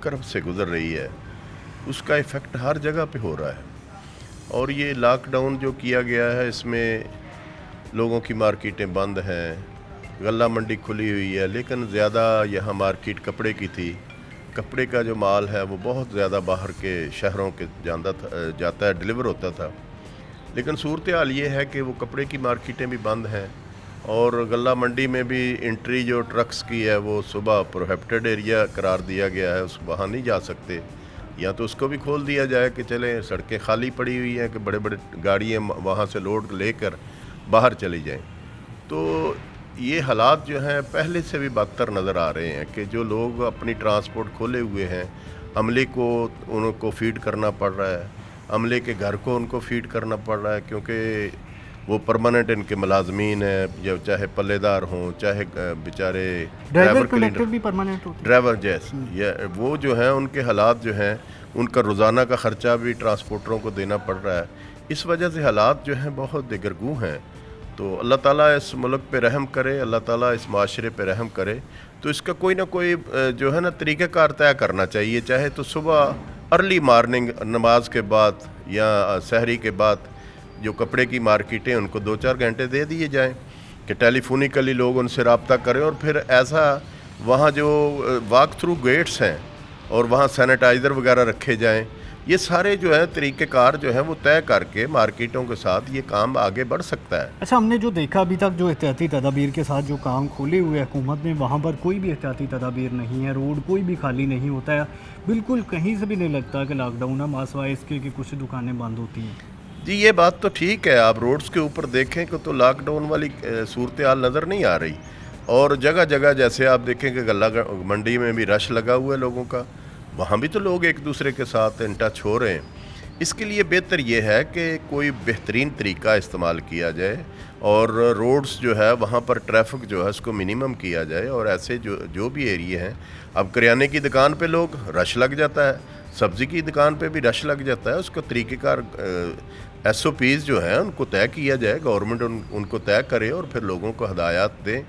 कर्ब से गुज़र रही है, उसका इफ़ेक्ट हर जगह पे हो रहा है। और ये लॉकडाउन जो किया गया है, इसमें लोगों की मार्केटें बंद हैं, गल्ला मंडी खुली हुई है, लेकिन ज़्यादा यहाँ मार्केट कपड़े की थी। कपड़े का जो माल है वो बहुत ज़्यादा बाहर के शहरों के जाता है, डिलीवर होता था। लेकिन सूरत हाल ये है कि वो कपड़े की मार्केटें भी बंद हैं اور غلہ منڈی میں بھی انٹری جو ٹرکس کی ہے وہ صبح پروہیبٹڈ ایریا قرار دیا گیا ہے، وہاں نہیں جا سکتے، یا تو اس کو بھی کھول دیا جائے کہ چلیں سڑکیں خالی پڑی ہوئی ہیں کہ بڑے بڑے گاڑیاں وہاں سے لوڈ لے کر باہر چلی جائیں۔ تو یہ حالات جو ہیں پہلے سے بھی بدتر نظر آ رہے ہیں کہ جو لوگ اپنی ٹرانسپورٹ کھولے ہوئے ہیں، عملے کو ان کو فیڈ کرنا پڑ رہا ہے، عملے کے گھر کو ان کو فیڈ کرنا پڑ رہا ہے، کیونکہ وہ پرماننٹ ان کے ملازمین ہیں، جو چاہے پلے دار ہوں، چاہے بیچارے ڈرائیور کنڈکٹر بھی پرماننٹ ہوتے ہیں، ڈرائیور جیس وہ جو ہیں ان کے حالات جو ہیں، ان کا روزانہ کا خرچہ بھی ٹرانسپورٹروں کو دینا پڑ رہا ہے۔ اس وجہ سے حالات جو ہیں بہت دگرگوں ہیں۔ تو اللہ تعالیٰ اس ملک پہ رحم کرے، اللہ تعالیٰ اس معاشرے پہ رحم کرے۔ تو اس کا کوئی نہ کوئی جو ہے نا طریقہ کار طے کرنا چاہیے، چاہے تو صبح ارلی مارننگ نماز کے بعد یا سحری کے بعد جو کپڑے کی مارکیٹیں ان کو 2-4 گھنٹے دے دیے جائیں کہ ٹیلی فونیکلی لوگ ان سے رابطہ کریں، اور پھر ایسا وہاں جو واک تھرو گیٹس ہیں اور وہاں سینیٹائزر وغیرہ رکھے جائیں۔ یہ سارے جو ہے طریقہ کار جو ہیں وہ طے کر کے مارکیٹوں کے ساتھ یہ کام آگے بڑھ سکتا ہے۔ اچھا، ہم نے جو دیکھا ابھی تک جو احتیاطی تدابیر کے ساتھ جو کام کھولے ہوئے حکومت نے، وہاں پر کوئی بھی احتیاطی تدابیر نہیں ہے، روڈ کوئی بھی خالی نہیں ہوتا ہے، بالکل کہیں سے بھی نہیں لگتا کہ لاک ڈاؤن ہے، ماسوائے اس کے کہ کچھ دکانیں بند ہوتی ہیں۔ جی یہ بات تو ٹھیک ہے، آپ روڈز کے اوپر دیکھیں کہ تو لاک ڈاؤن والی صورتحال نظر نہیں آ رہی، اور جگہ جگہ جیسے آپ دیکھیں کہ غلہ منڈی میں بھی رش لگا ہوا ہے لوگوں کا، وہاں بھی تو لوگ ایک دوسرے کے ساتھ ان ٹچ ہو رہے ہیں۔ اس کے لیے بہتر یہ ہے کہ کوئی بہترین طریقہ استعمال کیا جائے، اور روڈز جو ہے وہاں پر ٹریفک جو ہے اس کو منیمم کیا جائے، اور ایسے جو بھی ایریے ہیں، اب کریانے کی دکان پہ لوگ رش لگ جاتا ہے، سبزی کی دکان پہ بھی رش لگ جاتا ہے، اس کا طریقہ کار ایس او پیز جو ہیں ان کو طے کیا جائے، گورنمنٹ ان کو طے کرے اور پھر لوگوں کو ہدایات دیں،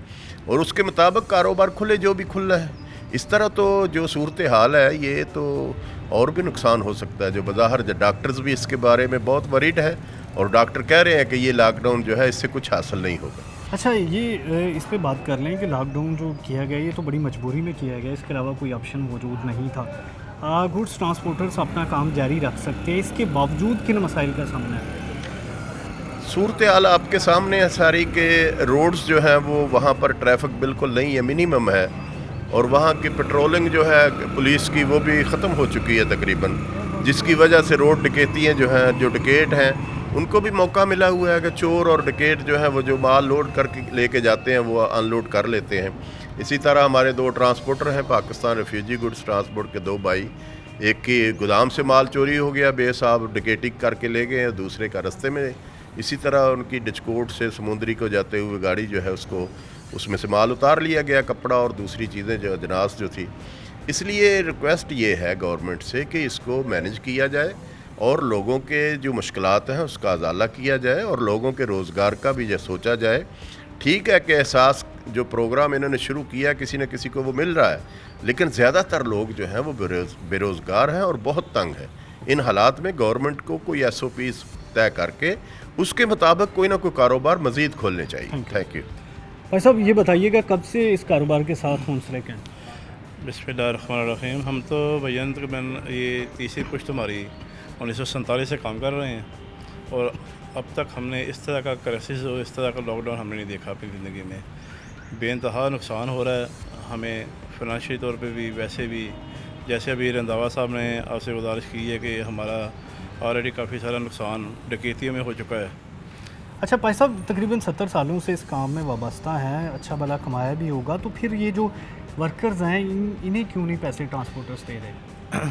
اور اس کے مطابق کاروبار کھلے جو بھی کھلا ہے۔ اس طرح تو جو صورتحال ہے یہ تو اور بھی نقصان ہو سکتا ہے، جو بظاہر ڈاکٹرز بھی اس کے بارے میں بہت وریڈ ہے، اور ڈاکٹر کہہ رہے ہیں کہ یہ لاک ڈاؤن جو ہے اس سے کچھ حاصل نہیں ہوگا۔ اچھا، یہ اس پہ بات کر لیں کہ لاک ڈاؤن جو کیا گیا یہ تو بڑی مجبوری میں کیا گیا، اس کے علاوہ کوئی آپشن موجود نہیں تھا۔ گڈس ٹرانسپورٹرز اپنا کام جاری رکھ سکتے ہیں، اس کے باوجود کن مسائل کا سامنا ہے؟ صورتحال آپ کے سامنے ہے ساری کہ روڈز جو ہیں وہ وہاں پر ٹریفک بالکل نہیں ہے، منیمم ہے، اور وہاں کی پیٹرولنگ جو ہے پولیس کی وہ بھی ختم ہو چکی ہے تقریباً، جس کی وجہ سے روڈ ڈکیتیاں جو ہیں، جو ڈکیٹ ہیں ان کو بھی موقع ملا ہوا ہے کہ چور اور ڈکیٹ جو ہے وہ جو مال لوڈ کر کے لے کے جاتے ہیں وہ ان لوڈ کر لیتے ہیں۔ اسی طرح ہمارے 2 ٹرانسپورٹر ہیں پاکستان ریفیوجی گڈس ٹرانسپورٹ کے 2 بھائی، ایک کی گودام سے مال چوری ہو گیا، بے صاحب ڈکیٹی کر کے لے گئے ہیں، دوسرے کا رستے میں اسی طرح ان کی ڈچکوٹ سے سمندری کو جاتے ہوئے گاڑی جو ہے اس میں سے مال اتار لیا گیا، کپڑا اور دوسری چیزیں جو اجناس جو تھی۔ اس لیے ریکویسٹ یہ ہے گورنمنٹ سے کہ اس کو مینیج کیا جائے، اور لوگوں کے جو مشکلات ہیں اس کا ازالہ کیا جائے، اور لوگوں کے روزگار کا بھی یہ سوچا جائے۔ ٹھیک ہے کہ احساس جو پروگرام انہوں نے شروع کیا کسی نہ کسی کو وہ مل رہا ہے، لیکن زیادہ تر لوگ جو ہیں وہ بے روزگار ہیں اور بہت تنگ ہیں۔ ان حالات میں گورنمنٹ کو کوئی ایس او پیز طے کر کے اس کے مطابق کوئی نہ کوئی کاروبار مزید کھولنے چاہیے۔ Thank you. بھائی صاحب یہ بتائیے گا کب سے اس کاروبار کے ساتھ منسلک ہیں؟ بسم اللہ الرحمن الرحیم۔ ہم تو بھین تقریباً یہ تیسری پشت ہماری 1947 سے کام کر رہے ہیں، اور اب تک ہم نے اس طرح کا کرائسس اور اس طرح کا لاک ڈاؤن ہم نے نہیں دیکھا اپنی زندگی میں۔ بے انتہا نقصان ہو رہا ہے ہمیں، فنانشی طور پہ بھی، ویسے بھی۔ جیسے ابھی رنداوا صاحب نے آپ سے گزارش کی ہے کہ ہمارا آلریڈی کافی سارا نقصان ڈکیتیوں میں ہو چکا ہے۔ اچھا بھائی صاحب، تقریباً 70 سالوں سے اس کام میں وابستہ ہیں، اچھا بھلا کمایا بھی ہوگا، تو پھر یہ جو ورکرز ہیں انہیں کیوں نہیں پیسے ٹرانسپورٹرز دے رہے؟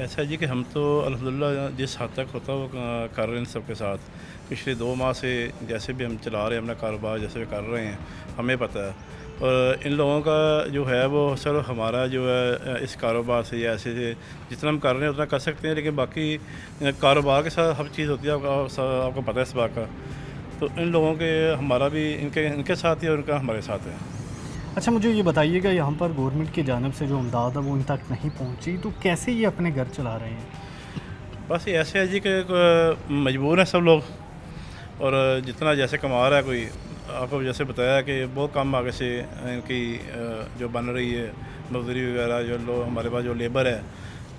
ایسا جی کہ ہم تو الحمدللہ جس حد تک ہوتا وہ کر رہے ہیں سب کے ساتھ۔ پچھلے 2 ماہ سے جیسے بھی ہم چلا رہے ہیں اپنا کاروبار، جیسے بھی کر رہے ہیں، ہمیں پتہ ہے۔ اور ان لوگوں کا جو ہے وہ صرف ہمارا جو ہے اس کاروبار سے یا ایسے سے جتنا ہم کر رہے ہیں اتنا کر سکتے ہیں، لیکن باقی کاروبار کے ساتھ ہر چیز ہوتی ہے، آپ کو پتہ ہے اس بات کا۔ تو ان لوگوں کے ہمارا بھی ان کے ساتھ ہی اور ان کا ہمارے ساتھ ہے۔ اچھا مجھے یہ بتائیے گا، یہاں پر گورنمنٹ کی جانب سے جو امداد ہے وہ ان تک نہیں پہنچی، تو کیسے یہ اپنے گھر چلا رہے ہیں؟ بس یہ ایسے ہے جی کہ مجبور ہیں سب لوگ، اور جتنا جیسے کما رہا ہے کوئی، آپ کو جیسے بتایا کہ بہت کم آگے سے ان کی جو بن رہی ہے مزدوری وغیرہ، جو ہمارے پاس جو لیبر ہے،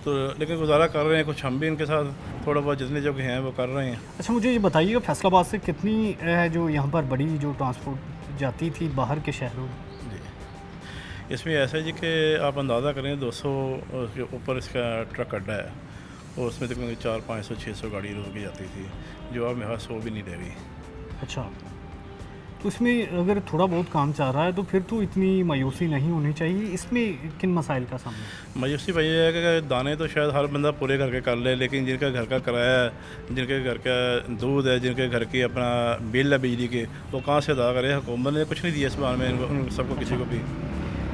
تو لیکن گزارا کر رہے ہیں، کچھ ہم بھی ان کے ساتھ تھوڑا بہت جتنے جو کہ ہیں وہ کر رہے ہیں۔ اچھا مجھے یہ بتائیے گا، فیصل آباد سے کتنی ہے جو یہاں پر بڑی جو ٹرانسپورٹ जाती थी बाहर के शहरों में? जी, इसमें ऐसा है जी कि आप अंदाज़ा करें 200 के ऊपर इसका ट्रक अड्डा है और उसमें तकरीबन 400-500-600 गाड़ी रोज़ की जाती थी, जो अब मेरे पास 100 भी नहीं रह गई। अच्छा, तो इसमें अगर थोड़ा बहुत काम चल रहा है तो फिर तो इतनी मायूसी नहीं होनी चाहिए। इसमें किन मसाइल का सामना? मायूसी भाई ये है कि दाने तो शायद हर बंदा पूरे घर के कर ले, लेकिन जिनका घर का किराया है, जिनके घर का दूध है, जिनके घर की अपना बिल है बिजली के, वो कहाँ से अदा करे? हुकूमत ने कुछ नहीं दिया इस बार में उन सबको, किसी को भी।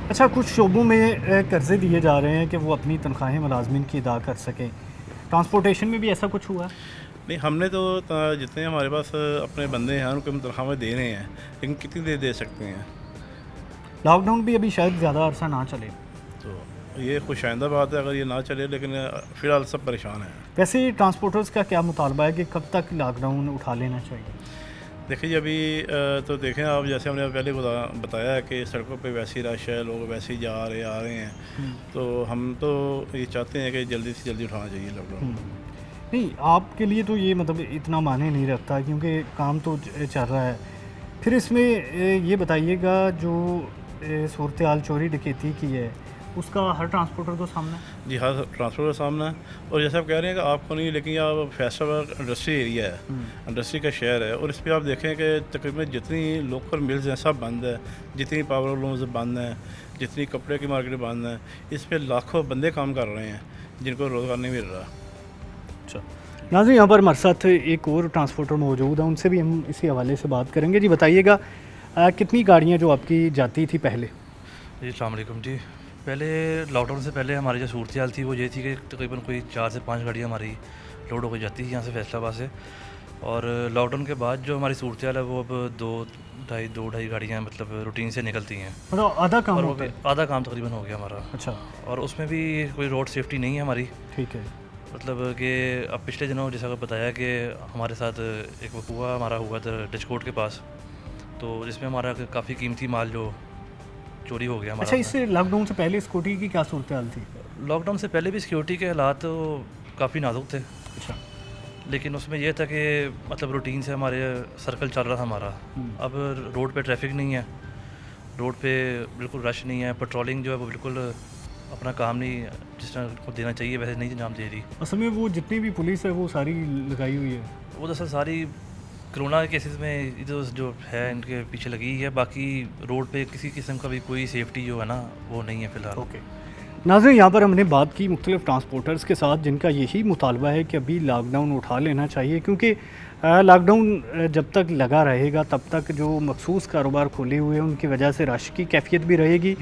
अच्छा, कुछ शोबों में कर्ज़े दिए जा रहे हैं कि वो अपनी तनख्वाहें मुलाजमिन की अदा कर सकें। ट्रांसपोर्टेशन में भी ऐसा कुछ हुआ है? नहीं, हमने तो जितने हमारे पास अपने बंदे हैं उनको हम तनख्वाहें दे रहे हैं, लेकिन कितनी देर दे सकते हैं? लॉकडाउन भी अभी शायद ज़्यादा अरसा ना चले, तो ये खुश आइंदा बात है अगर ये ना चले, लेकिन फ़िलहाल सब परेशान हैं। वैसे ट्रांसपोर्टर्स का क्या मुतालबा है कि कब तक लॉकडाउन उठा लेना चाहिए? देखिए अभी तो देखें आप, जैसे हमने पहले बताया है कि सड़कों पे वैसे ही रश है, लोग वैसे ही आ रहे हैं, तो हम तो ये चाहते हैं कि जल्दी से जल्दी उठाना चाहिए लॉकडाउन। नहीं, आपके लिए तो ये मतलब इतना मायने नहीं रखता क्योंकि काम तो चल रहा है। फिर इसमें ये बताइएगा, जो सूरत हाल चोरी डकैती की है उसका हर ट्रांसपोर्टर को सामना है? जी, हर ट्रांसपोर्टर का सामना है, और जैसे आप कह रहे हैं कि आपको नहीं, लेकिन यहाँ फैसलाबाद इंडस्ट्री एरिया है, इंडस्ट्री का शहर है, और इस पर आप देखें कि तकरीबन जितनी लोकल मिल्स हैं सब बंद है, जितनी पावर लूम्स बंद हैं, जितनी कपड़े की मार्केट बंद हैं, इस पर लाखों बंदे काम कर रहे हैं जिनको रोज़गार नहीं मिल रहा। अच्छा नाज़रीन, यहाँ पर हमारे साथ एक और ट्रांसपोर्टर मौजूद है, उनसे भी हम इसी हवाले से बात करेंगे। जी बताइएगा, कितनी गाड़ियाँ जो आपकी जाती थी पहले? जी अस्सलाम वालेकुम। जी पहले लॉकडाउन से पहले हमारी जो सूरत हाल थी वो ये थी कि तकरीबन कोई 4 से 5 गाड़ियाँ हमारी लोड हो गई जाती थी यहाँ से फैसलाबाद से, और लॉकडाउन के बाद जो हमारी सूरत हाल है वो अब 2-2.5 गाड़ियाँ मतलब रूटीन से निकलती हैं, मतलब आधा काम हो गया? आधा काम तकरीबन हो गया हमारा। अच्छा, और उसमें भी कोई रोड सेफ्टी नहीं है हमारी। ठीक है, मतलब कि अब पिछले दिनों जैसा कि बताया कि हमारे साथ एक वकूआ हमारा हुआ था डचकोट के पास, तो जिसमें हमारा काफ़ी कीमती माल जो चोरी हो गया हमारा। अच्छा, इससे लॉकडाउन से पहले सिक्योरिटी की क्या सूरत हाल थी? लॉकडाउन से पहले भी सिक्योरिटी के हालात तो काफ़ी नाजुक थे। अच्छा, लेकिन उसमें यह था कि मतलब रूटीन से हमारे सर्कल चल रहा था हमारा। अब रोड पे ट्रैफिक नहीं है, रोड पे बिल्कुल रश नहीं है, पेट्रोलिंग जो है वो बिल्कुल अपना काम नहीं जिस तरह को देना चाहिए वैसे नहीं अंजाम दे रही। असल में वो जितनी भी पुलिस है वो सारी लगाई हुई है, वो दरअसल सारी कोरोना के केसेस में इधर जो है इनके पीछे लगी है, बाकी रोड पे किसी किस्म का भी कोई सेफ्टी जो है ना वो नहीं है फ़िलहाल। ओके नाज़रीन, यहाँ पर हमने बात की मुख्तलिफ ट्रांसपोर्टर्स के साथ जिनका यही मुतालबा है कि अभी लॉकडाउन उठा लेना चाहिए, क्योंकि लॉकडाउन जब तक लगा रहेगा तब तक जो मखसूस कारोबार खोले हुए हैं उनकी वजह से रश की कैफियत भी रहेगी,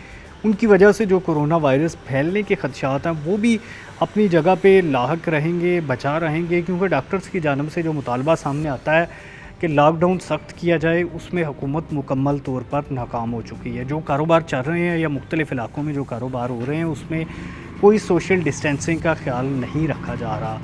उनकी वजह से जो कोरोना वायरस फैलने के खदशात हैं वो भी अपनी जगह पे लाहक रहेंगे, बचा रहेंगे, क्योंकि डॉक्टर्स की जानिब से जो मुतालबा सामने आता है कि लॉकडाउन सख्त किया जाए, उसमें हुकूमत मुकम्मल तौर पर नाकाम हो चुकी है। जो कारोबार चल रहे हैं या मुख्तलिफ़ इलाकों में जो कारोबार हो रहे हैं उसमें कोई सोशल डिस्टेंसिंग का ख्याल नहीं रखा जा रहा।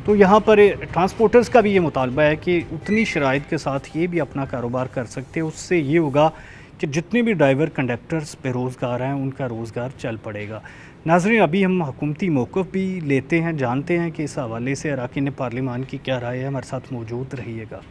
तो यहाँ पर ट्रांसपोर्टर्स का भी ये मुतालबा है कि उतनी शराइत के साथ ये भी अपना कारोबार कर सकते हैं, उससे ये होगा कि जितने भी ड्राइवर कंडक्टर्स बेरोज़गार हैं उनका रोज़गार चल पड़ेगा। नाज़रीन, अभी हम हुकूमती मौक़िफ़ भी लेते हैं, जानते हैं कि इस हवाले से अरकान पार्लिमान की क्या राय है। हमारे साथ मौजूद रहिएगा।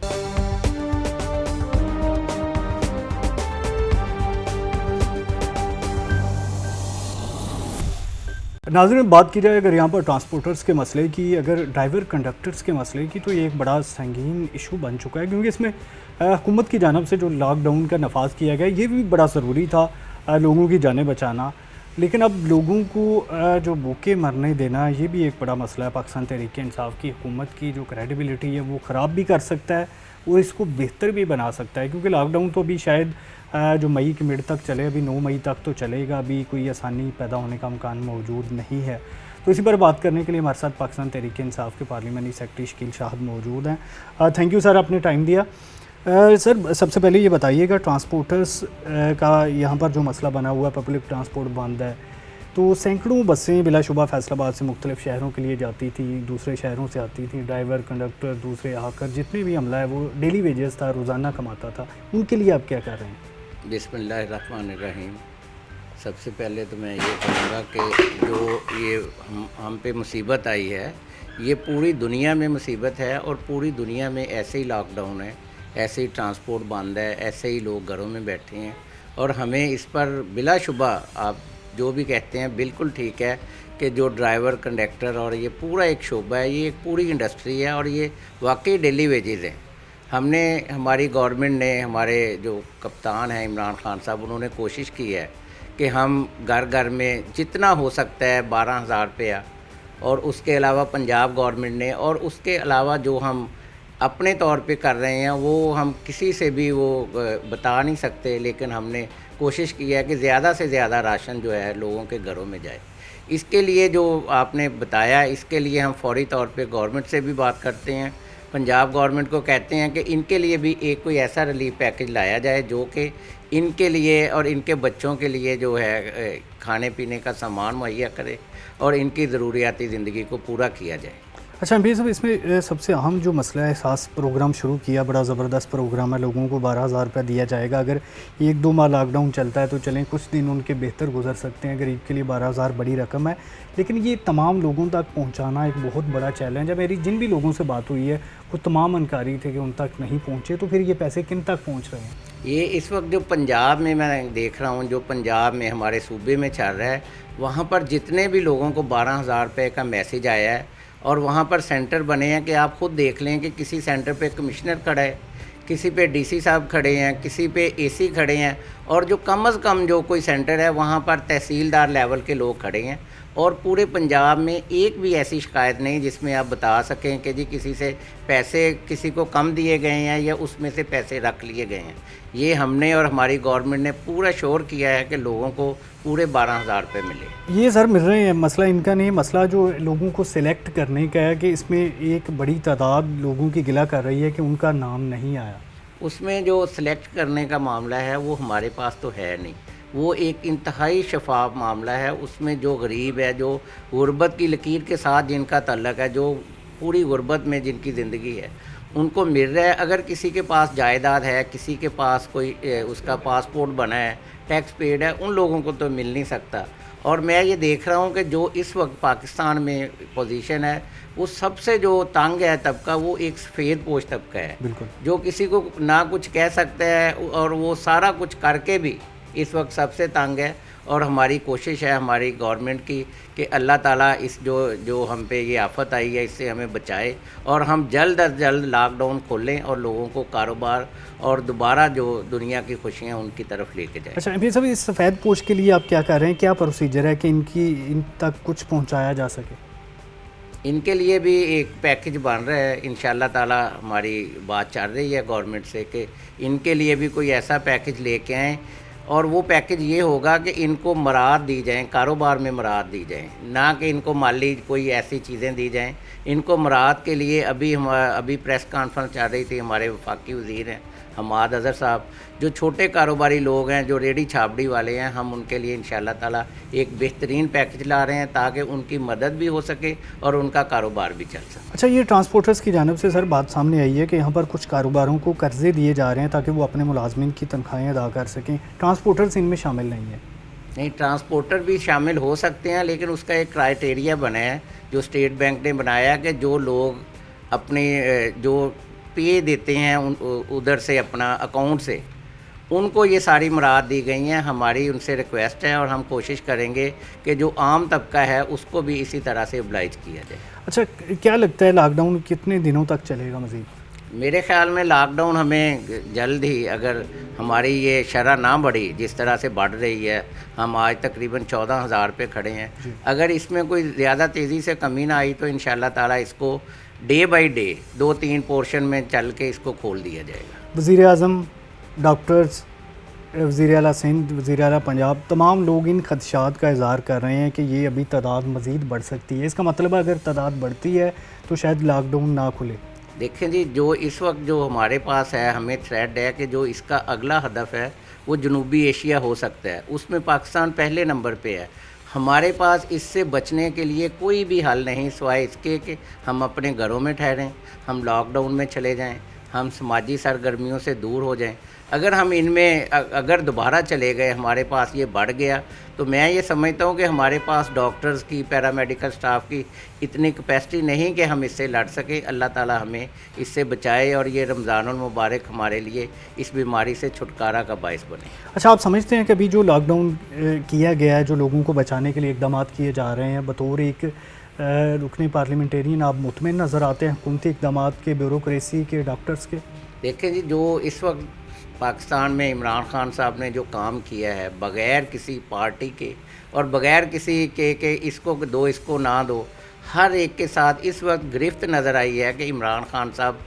नाज़रीन, बात की जाए अगर यहाँ पर ट्रांसपोर्टर्स के मसले की, अगर ड्राइवर कंडक्टर्स के मसले की, तो ये एक बड़ा संगीन इशू बन चुका है, क्योंकि इसमें हुकूमत की जानिब से जो लॉकडाउन का नफाज किया गया ये भी बड़ा ज़रूरी था, लोगों की जानें बचाना, लेकिन अब लोगों को जो भूखे मरने देना ये भी एक बड़ा मसला है। पाकिस्तान तहरीक इंसाफ की हुकूमत की जो क्रेडिबिलिटी है वो ख़राब भी कर सकता है और इसको बेहतर भी बना सकता है, क्योंकि लॉकडाउन तो अभी शायद जो मई के मिड तक चले, अभी 9 मई तक तो चलेगा, अभी कोई आसानी पैदा होने का इम्कान मौजूद नहीं है। तो इसी पर बात करने के लिए हमारे साथ पाकिस्तान तहरीक इंसाफ के पार्लियामानी सेक्रेटरी शकील शाहद मौजूद हैं। थैंक यू सर, आपने टाइम दिया। सर, सबसे पहले ये बताइएगा, ट्रांसपोर्टर्स का यहाँ पर जो मसला बना हुआ है, पब्लिक ट्रांसपोर्ट बंद है, तो सैकड़ों बसें बिलाशुबा फैसलाबाद से मुख्तलिफ शहरों के लिए जाती थी, दूसरे शहरों से आती थी, ड्राइवर कंडक्टर दूसरे आकर जितने भी अमला है वो डेली वेजेस था, रोज़ाना कमाता था, उनके लिए आप क्या कर रहे हैं? बिस्मिल्लाहिर्रहमानिर्रहीम। सबसे पहले तो मैं ये कहूँगा कि जो ये हम पे मुसीबत आई है, ये पूरी दुनिया में मुसीबत है और पूरी दुनिया में ऐसे ही लॉकडाउन है, ऐसे ही ट्रांसपोर्ट बंद है, ऐसे ही लोग घरों में बैठे हैं। और हमें इस पर बिलाशुबा आप जो भी कहते हैं बिल्कुल ठीक है कि जो ड्राइवर कंडक्टर और ये पूरा एक शोबा है, ये एक पूरी इंडस्ट्री है और ये वाकई डेली वेजेज़ हैं। हमने हमारी गवर्नमेंट ने, हमारे जो कप्तान हैं इमरान खान साहब, उन्होंने कोशिश की है कि हम घर घर में जितना हो सकता है 12,000 रुपया, और उसके अलावा पंजाब गवर्नमेंट ने, और उसके अलावा जो हम अपने तौर पे कर रहे हैं वो हम किसी से भी वो बता नहीं सकते, लेकिन हमने कोशिश की है कि ज़्यादा से ज़्यादा राशन जो है लोगों के घरों में जाए। इसके लिए जो आपने बताया, इसके लिए हम फौरी तौर पे गवर्नमेंट से भी बात करते हैं, पंजाब गवर्नमेंट को कहते हैं कि इनके लिए भी एक कोई ऐसा रिलीफ पैकेज लाया जाए जो कि इनके लिए और इनके बच्चों के लिए जो है खाने पीने का सामान मुहैया करे और इनकी ज़रूरियाती ज़िंदगी को पूरा किया जाए। अच्छा एमपी साहब, इसमें सबसे अहम जो मसला है, एहसास प्रोग्राम शुरू किया, बड़ा ज़बरदस्त प्रोग्राम है, लोगों को 12,000 रुपया दिया जाएगा। अगर 1-2 माह लॉकडाउन चलता है तो चलें, कुछ दिन उनके बेहतर गुजर सकते हैं, गरीब के लिए 12,000 बड़ी रकम है, लेकिन ये तमाम लोगों तक पहुंचाना एक बहुत बड़ा चैलेंज है। मेरी जिन भी लोगों से बात हुई है वो तमाम अनकारी थे कि उन तक नहीं पहुँचे, तो फिर ये पैसे किन तक पहुँच रहे हैं? ये इस वक्त जो पंजाब में मैं देख रहा हूँ, जो पंजाब में हमारे सूबे में चल रहा है, वहाँ पर जितने भी लोगों को 12,000 रुपये का मैसेज आया है और वहाँ पर सेंटर बने हैं कि आप ख़ुद देख लें कि किसी सेंटर पे कमिश्नर खड़ा है, किसी पे डीसी साहब खड़े हैं, किसी पे एसी खड़े हैं, और जो कम से कम जो कोई सेंटर है वहाँ पर तहसीलदार लेवल के लोग खड़े हैं। और पूरे पंजाब में एक भी ऐसी शिकायत नहीं जिसमें आप बता सकें कि जी किसी से पैसे किसी को कम दिए गए हैं या उसमें से पैसे रख लिए गए हैं। ये हमने और हमारी गवर्नमेंट ने पूरा श्योर किया है कि लोगों को पूरे 12,000 रुपये मिले। ये सर मिल रहे हैं, मसला इनका नहीं, मसला जो लोगों को सिलेक्ट करने का है कि इसमें एक बड़ी तादाद लोगों की गिला कर रही है कि उनका नाम नहीं आया। उसमें जो सिलेक्ट करने का मामला है वो हमारे पास तो है नहीं, वो एक इंतहाई शफाफ मामला है। उसमें जो गरीब है, जो गुर्बत की लकीर के साथ जिनका तल्लक है, जो पूरी गुर्बत में जिनकी ज़िंदगी है, उनको मिल रहा है। अगर किसी के पास जायदाद है, किसी के पास कोई उसका पासपोर्ट बना है, टैक्स पेड है, उन लोगों को तो मिल नहीं सकता। और मैं ये देख रहा हूँ कि जो इस वक्त पाकिस्तान में पोजीशन है, वो सबसे जो तंग है तबका, वो एक सफ़ेद पोश तबका है, बिल्कुल, जो किसी को ना कुछ कह सकता है और वो सारा कुछ करके भी इस वक्त सबसे तंग है। और हमारी कोशिश है हमारी गवर्नमेंट की कि अल्लाह ताला इस जो हम पे ये आफत आई है इससे हमें बचाए और हम जल्द अज जल्द लॉकडाउन खोलें और लोगों को कारोबार और दोबारा जो दुनिया की खुशियाँ उनकी तरफ लेके जाएं। अच्छा एमपी साहब, इस सफ़ेद पोश के लिए आप क्या कर रहे हैं, क्या प्रोसीजर है कि इन तक कुछ पहुँचाया जा सके? इनके लिए भी एक पैकेज बन रहा है, इंशाल्लाह ताला हमारी बात चल रही है गवर्नमेंट से कि इनके लिए भी कोई ऐसा पैकेज लेके आएँ। और वो पैकेज ये होगा कि इनको मराद दी जाएं, कारोबार में मराद दी जाएं, ना कि इनको माली कोई ऐसी चीज़ें दी जाएं। इनको मराद के लिए अभी प्रेस कॉन्फ्रेंस चल रही थी, हमारे वफाकी वज़ीर हैं हमाद अज़हर साहब, जो छोटे कारोबारी लोग हैं, जो रेडी छाबड़ी वाले हैं, हम उनके लिए इंशाल्लाह ताला एक बेहतरीन पैकेज ला रहे हैं ताकि उनकी मदद भी हो सके और उनका कारोबार भी चल सके। अच्छा, ये ट्रांसपोर्टर्स की जानिब से सर बात सामने आई है कि यहाँ पर कुछ कारोबारों को कर्जे दिए जा रहे हैं ताकि वो अपने मुलाजमीन की तनख्वाहें अदा कर सकें। ट्रांसपोर्टर्स इनमें शामिल नहीं है? नहीं, ट्रांसपोर्टर भी शामिल हो सकते हैं, लेकिन उसका एक क्राइटेरिया बना है जो स्टेट बैंक ने बनाया कि जो लोग अपने जो पे देते हैं उधर से अपना अकाउंट से, उनको ये सारी मुराद दी गई हैं। हमारी उनसे रिक्वेस्ट है और हम कोशिश करेंगे कि जो आम तबका है उसको भी इसी तरह से ओब्लाइज किया जाए। अच्छा, क्या लगता है लॉकडाउन कितने दिनों तक चलेगा मज़ीद? मेरे ख्याल में लॉकडाउन हमें जल्द ही, अगर हमारी ये शरह ना बढ़ी जिस तरह से बढ़ रही है, हम आज तकरीबन 14,000 पे खड़े हैं, अगर इसमें कोई ज़्यादा तेज़ी से कमी ना आई तो इंशाल्लाह ताला इसको डे बाई डे 2-3 पोर्शन में चल के इसको खोल दिया जाएगा। वज़ीर आज़म, डॉक्टर्स, वज़ीर आला सिंध, वज़ीर आला पंजाब, तमाम लोग इन खदशात का इज़हार कर रहे हैं कि ये अभी तादाद मज़ीद बढ़ सकती है। इसका मतलब है अगर तादाद बढ़ती है तो शायद लॉकडाउन ना खुले। देखें जी, जो इस वक्त जो हमारे पास है, हमें थ्रेट है कि जो इसका अगला हदफ है वो जनूबी एशिया हो सकता है, उसमें पाकिस्तान पहले नंबर पे है। हमारे पास इससे बचने के लिए कोई भी हल नहीं सिवाय इसके कि हम अपने घरों में ठहरें, हम लॉकडाउन में चले जाएं, हम समाजी सरगर्मियों से दूर हो जाएं। अगर हम इनमें अगर दोबारा चले गए, हमारे पास ये बढ़ गया, तो मैं ये समझता हूँ कि हमारे पास डॉक्टर्स की, पैरामेडिकल स्टाफ की इतनी कैपेसिटी नहीं कि हम इससे लड़ सकें। अल्लाह ताला हमें इससे बचाए और ये रमज़ानुल मुबारक हमारे लिए इस बीमारी से छुटकारा का बायस बने। अच्छा, आप समझते हैं कि अभी जो लॉकडाउन किया गया है, जो लोगों को बचाने के लिए इकदाम किए जा रहे हैं, बतौर एक रुकने पार्लियामेंटेरियन आप मुतमिन नज़र आते हैं हुकूमती इकदाम के, ब्यूरोक्रेसी के, डॉक्टर्स के? देखें जी, जो इस वक्त पाकिस्तान में इमरान खान साहब ने जो काम किया है, बग़ैर किसी पार्टी के और बग़ैर किसी के इसको दो इसको ना दो, हर एक के साथ इस वक्त गिरफ्त नज़र आई है कि इमरान खान साहब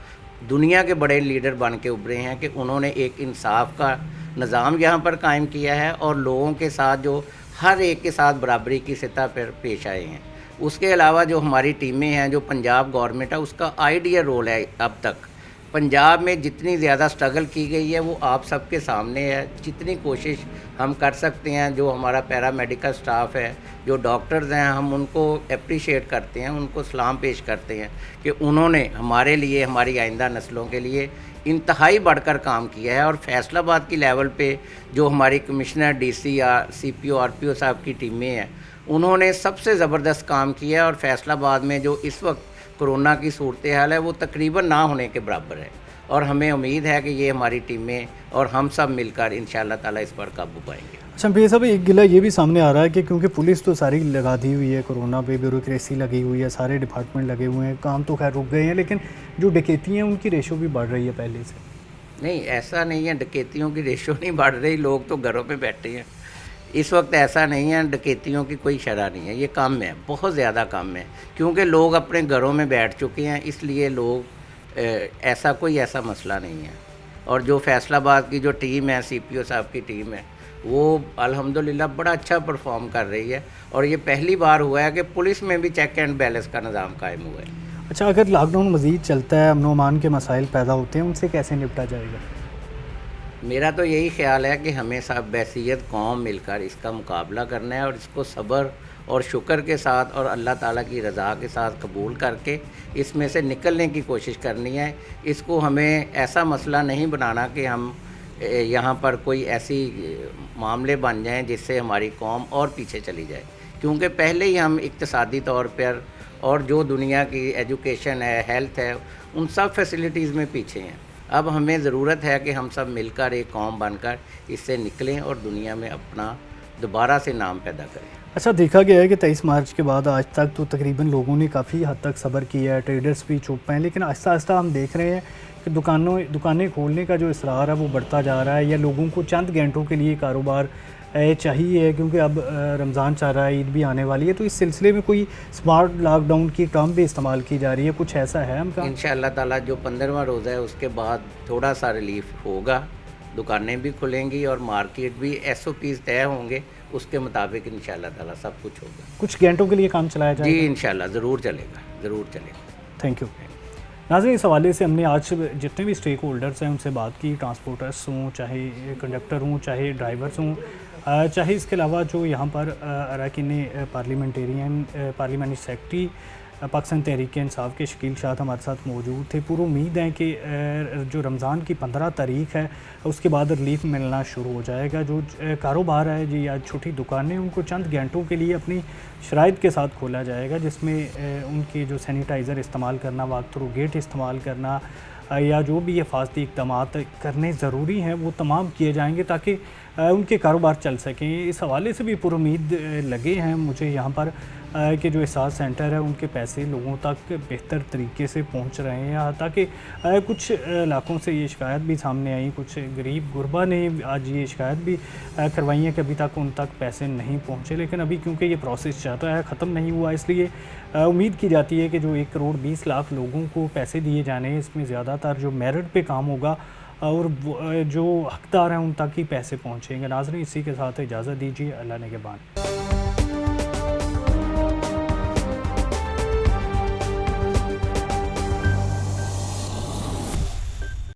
दुनिया के बड़े लीडर बन के उभरे हैं कि उन्होंने एक इंसाफ का निज़ाम यहाँ पर कायम किया है और लोगों के साथ जो हर एक के साथ बराबरी की सतह पर पेश आए हैं। उसके अलावा जो हमारी टीमें हैं, जो पंजाब गवर्नमेंट है, उसका आइडियल रोल है। अब तक पंजाब में जितनी ज़्यादा स्ट्रगल की गई है वो आप सबके सामने है। जितनी कोशिश हम कर सकते हैं, जो हमारा पैरामेडिकल स्टाफ है, जो डॉक्टर्स हैं, हम उनको अप्रिशिएट करते हैं, उनको सलाम पेश करते हैं कि उन्होंने हमारे लिए, हमारी आइंदा नस्लों के लिए इंतहाई बढ़कर काम किया है। और फैसलाबाद की लेवल पे जो हमारी कमिश्नर, डीसी या सीपीओ, आरपीओ साहब की टीमें हैं, उन्होंने सबसे ज़बरदस्त काम किया है। और फैसलाबाद में जो इस वक्त कोरोना की सूरत हाल है वो तकरीबन ना होने के बराबर है और हमें उम्मीद है कि ये हमारी टीमें और हम सब मिलकर इंशाअल्लाह ताला इस पर काबू पाएंगे। अच्छा भैया साहब, एक गिला ये भी सामने आ रहा है कि क्योंकि पुलिस तो सारी लगा दी हुई है कोरोना पे, ब्यूरोक्रेसी लगी हुई है, सारे डिपार्टमेंट लगे हुए हैं, काम तो खैर रुक गए हैं, लेकिन जो डकैती हैं उनकी रेशो भी बढ़ रही है पहले से। नहीं, ऐसा नहीं है, डकैतियों की रेशो नहीं बढ़ रही, लोग तो घरों पे बैठे हैं इस वक्त। ऐसा नहीं है, डकैतियों की कोई शरह नहीं है, ये कम है, बहुत ज़्यादा कम है, क्योंकि लोग अपने घरों में बैठ चुके हैं, इसलिए लोग ऐसा कोई ऐसा मसला नहीं है। और जो फैसलाबाद की जो टीम है, सीपीओ साहब की टीम है, वो अल्हम्दुलिल्लाह बड़ा अच्छा परफॉर्म कर रही है। और ये पहली बार हुआ है कि पुलिस में भी चेक एंड बैलेंस का निज़ाम कायम हुआ है। अच्छा, अगर लॉकडाउन मज़ीद चलता है, अमन अमान के मसाइल पैदा होते हैं, उनसे कैसे निपटा जाएगा? मेरा तो यही ख्याल है कि हमें सब बहसीयत कौम मिलकर इसका मुकाबला करना है और इसको सब्र और शुक्र के साथ और अल्लाह ताला की रज़ा के साथ कबूल करके इसमें से निकलने की कोशिश करनी है। इसको हमें ऐसा मसला नहीं बनाना कि हम यहाँ पर कोई ऐसी मामले बन जाएं जिससे हमारी कौम और पीछे चली जाए, क्योंकि पहले ही हम इक्तिसादी तौर पर और जो दुनिया की एजुकेशन है, हेल्थ है, उन सब फैसिलिटीज़ में पीछे हैं। अब हमें ज़रूरत है कि हम सब मिलकर एक कौम बनकर इससे निकलें और दुनिया में अपना दोबारा से नाम पैदा करें। अच्छा, देखा गया है कि 23 मार्च के बाद आज तक तो तकरीबन लोगों ने काफ़ी हद तक सब्र किया है, ट्रेडर्स भी चुप हैं, लेकिन आहिस्ता आहिस्ता हम देख रहे हैं कि दुकानें खोलने का जो इसरार है वो बढ़ता जा रहा है, या लोगों को चंद घंटों के लिए कारोबार चाहिए, क्योंकि अब रमज़ान चल रहा है, ईद भी आने वाली है, तो इस सिलसिले में कोई स्मार्ट लॉकडाउन की टर्म भी इस्तेमाल की जा रही है, कुछ ऐसा है हमका? इंशाअल्लाह ताला जो 15वां रोज़ा है उसके बाद थोड़ा सा रिलीफ होगा, दुकानें भी खुलेंगी और मार्केट भी SOPs तय होंगे, उसके मुताबिक इंशाअल्लाह ताला सब कुछ होगा। कुछ घंटों के लिए काम चलाया जाएगा? जी इंशाअल्लाह ज़रूर चलेगा, ज़रूर चलेगा। Thank you. नाज़रीन, इस हवाले से हमने आज जितने भी स्टेक होल्डर्स हैं उनसे बात की, ट्रांसपोर्टर्स हों, चाहे कंडक्टर हों, चाहे ड्राइवर्स हों, चाहे इसके अलावा जो यहाँ पर अरकान parliamentarian, parliamentary secretary Pakistan Tehreek Insaf के शकील शाह हमारे साथ मौजूद थे। पूरी उम्मीद है कि जो रमज़ान की 15 तारीख है उसके बाद रिलीफ मिलना शुरू हो जाएगा। जो कारोबार है जी या छोटी दुकानें, उनको चंद घंटों के लिए अपनी शराइत के साथ खोला जाएगा, जिसमें उनकी जो सैनिटाइज़र इस्तेमाल करना, वॉक थ्रू गेट इस्तेमाल करना या जो भी हिफाजती इक़दाम करने ज़रूरी हैं वो तमाम किए जाएंगे ताकि उनके कारोबार चल सकें। इस हवाले से भी पूरी उम्मीद लगे हैं मुझे यहाँ पर कि जो एहसास सेंटर है उनके पैसे लोगों तक बेहतर तरीके से पहुँच रहे हैं, ताकि कुछ इलाकों से ये शिकायत भी सामने आई, कुछ गरीब गुरबा ने आज ये शिकायत भी करवाई है कि अभी तक उन तक पैसे नहीं पहुँचे। लेकिन अभी क्योंकि ये प्रोसेस चल रहा है, ख़त्म नहीं हुआ, इसलिए उम्मीद की जाती है कि जो 1 करोड़ 20 लाख लोगों को पैसे दिए जाने हैं, इसमें ज़्यादातर जो मेरिट पे काम होगा और जो हकदार हैं उन तक ही पैसे पहुँचेंगे। नाज़रीन, इसी के साथ इजाज़त दीजिए, अल्लाह ने के बाद।